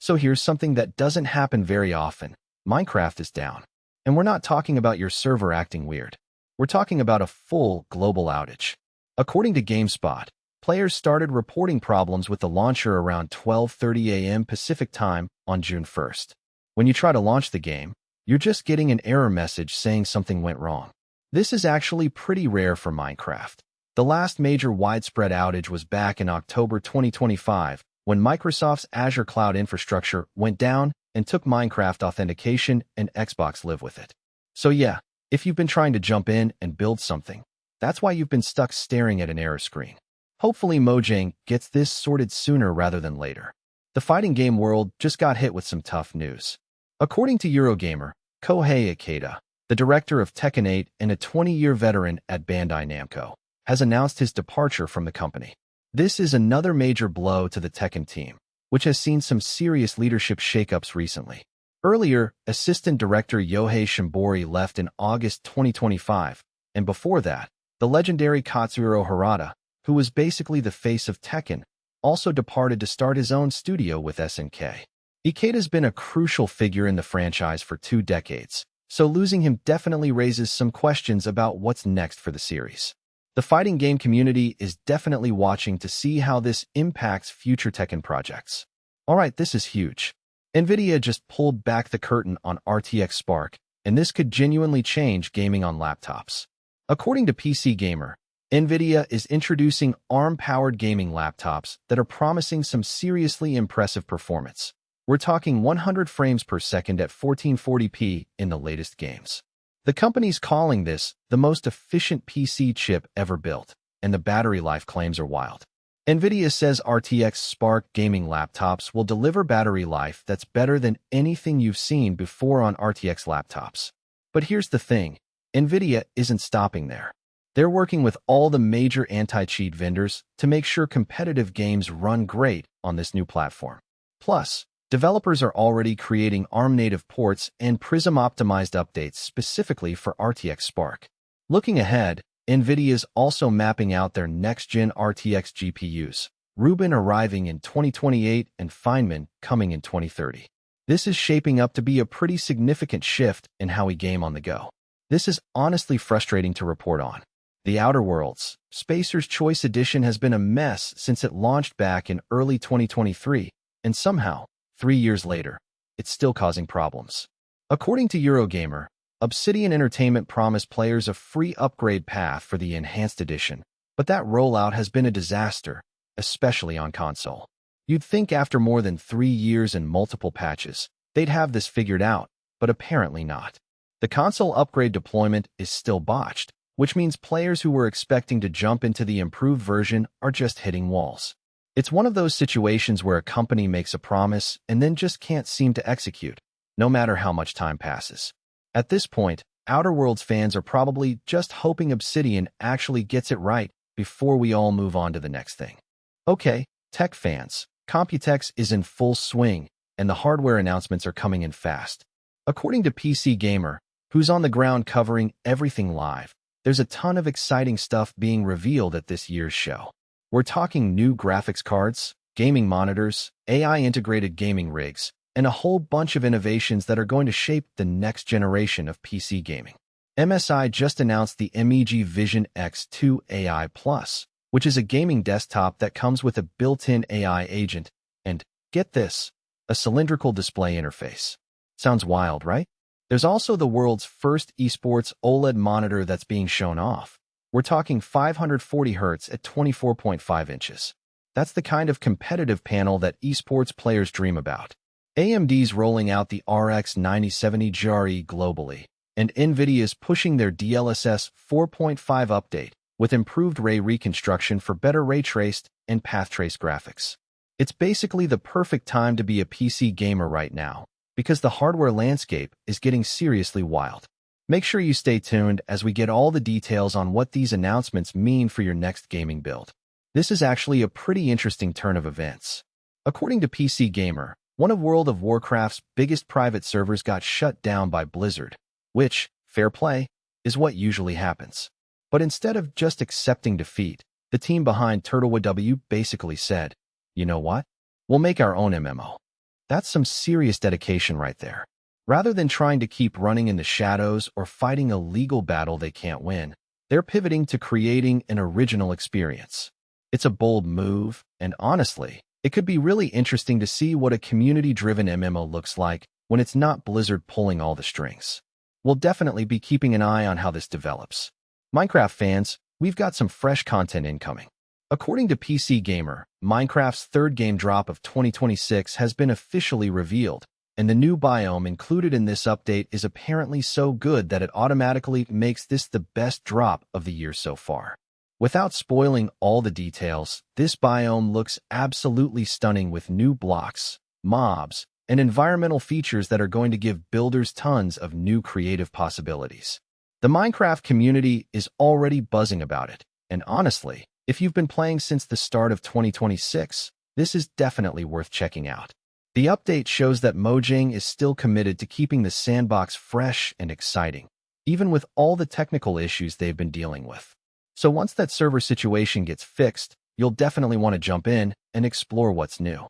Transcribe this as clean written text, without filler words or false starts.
So here's something that doesn't happen very often. Minecraft is down. And we're not talking about your server acting weird. We're talking about a full global outage. According to GameSpot, players started reporting problems with the launcher around 12:30 a.m. Pacific Time on June 1st. When you try to launch the game, you're just getting an error message saying something went wrong. This is actually pretty rare for Minecraft. The last major widespread outage was back in October 2025, when Microsoft's Azure cloud infrastructure went down and took Minecraft authentication and Xbox Live with it. So yeah, if you've been trying to jump in and build something, that's why you've been stuck staring at an error screen. Hopefully Mojang gets this sorted sooner rather than later. The fighting game world just got hit with some tough news. According to Eurogamer, Kohei Ikeda, the director of Tekken 8 and a 20-year veteran at Bandai Namco, has announced his departure from the company. This is another major blow to the Tekken team, which has seen some serious leadership shakeups recently. Earlier, assistant director Yohei Shimbori left in August 2025, and before that, the legendary Katsuhiro Harada, who was basically the face of Tekken, also departed to start his own studio with SNK. Ikeda's been a crucial figure in the franchise for 2 decades, so losing him definitely raises some questions about what's next for the series. The fighting game community is definitely watching to see how this impacts future Tekken projects. Alright, this is huge. Nvidia just pulled back the curtain on RTX Spark, and this could genuinely change gaming on laptops. According to PC Gamer, Nvidia is introducing ARM-powered gaming laptops that are promising some seriously impressive performance. We're talking 100 frames per second at 1440p in the latest games. The company's calling this the most efficient PC chip ever built, and the battery life claims are wild. Nvidia says RTX Spark gaming laptops will deliver battery life that's better than anything you've seen before on RTX laptops. But here's the thing, Nvidia isn't stopping there. They're working with all the major anti-cheat vendors to make sure competitive games run great on this new platform. Plus, developers are already creating ARM-native ports and Prism-optimized updates specifically for RTX Spark. Looking ahead, Nvidia is also mapping out their next-gen RTX GPUs, Rubin arriving in 2028 and Feynman coming in 2030. This is shaping up to be a pretty significant shift in how we game on the go. This is honestly frustrating to report on. The Outer Worlds, Spacer's Choice Edition has been a mess since it launched back in early 2023, and somehow, 3 years later, it's still causing problems. According to Eurogamer, Obsidian Entertainment promised players a free upgrade path for the Enhanced Edition, but that rollout has been a disaster, especially on console. You'd think after more than 3 years and multiple patches, they'd have this figured out, but apparently not. The console upgrade deployment is still botched, which means players who were expecting to jump into the improved version are just hitting walls. It's one of those situations where a company makes a promise and then just can't seem to execute, no matter how much time passes. At this point, Outer Worlds fans are probably just hoping Obsidian actually gets it right before we all move on to the next thing. Okay, tech fans, Computex is in full swing, and the hardware announcements are coming in fast. According to PC Gamer, who's on the ground covering everything live, there's a ton of exciting stuff being revealed at this year's show. We're talking new graphics cards, gaming monitors, AI-integrated gaming rigs, and a whole bunch of innovations that are going to shape the next generation of PC gaming. MSI just announced the MEG Vision X2 AI Plus, which is a gaming desktop that comes with a built-in AI agent and, get this, a cylindrical display interface. Sounds wild, right? There's also the world's first esports OLED monitor that's being shown off. We're talking 540 Hz at 24.5 inches. That's the kind of competitive panel that esports players dream about. AMD's rolling out the RX 9070 GRE globally, and Nvidia is pushing their DLSS 4.5 update with improved ray reconstruction for better ray-traced and path-traced graphics. It's basically the perfect time to be a PC gamer right now, because the hardware landscape is getting seriously wild. Make sure you stay tuned as we get all the details on what these announcements mean for your next gaming build. This is actually a pretty interesting turn of events. According to PC Gamer, one of World of Warcraft's biggest private servers got shut down by Blizzard, which, fair play, is what usually happens. But instead of just accepting defeat, the team behind Turtlewood W basically said, you know what? We'll make our own MMO. That's some serious dedication right there. Rather than trying to keep running in the shadows or fighting a legal battle they can't win, they're pivoting to creating an original experience. It's a bold move, and honestly, it could be really interesting to see what a community-driven MMO looks like when it's not Blizzard pulling all the strings. We'll definitely be keeping an eye on how this develops. Minecraft fans, we've got some fresh content incoming. According to PC Gamer, Minecraft's third game drop of 2026 has been officially revealed, and the new biome included in this update is apparently so good that it automatically makes this the best drop of the year so far. Without spoiling all the details, this biome looks absolutely stunning with new blocks, mobs, and environmental features that are going to give builders tons of new creative possibilities. The Minecraft community is already buzzing about it, and honestly, if you've been playing since the start of 2026, this is definitely worth checking out. The update shows that Mojang is still committed to keeping the sandbox fresh and exciting, even with all the technical issues they've been dealing with. So once that server situation gets fixed, you'll definitely want to jump in and explore what's new.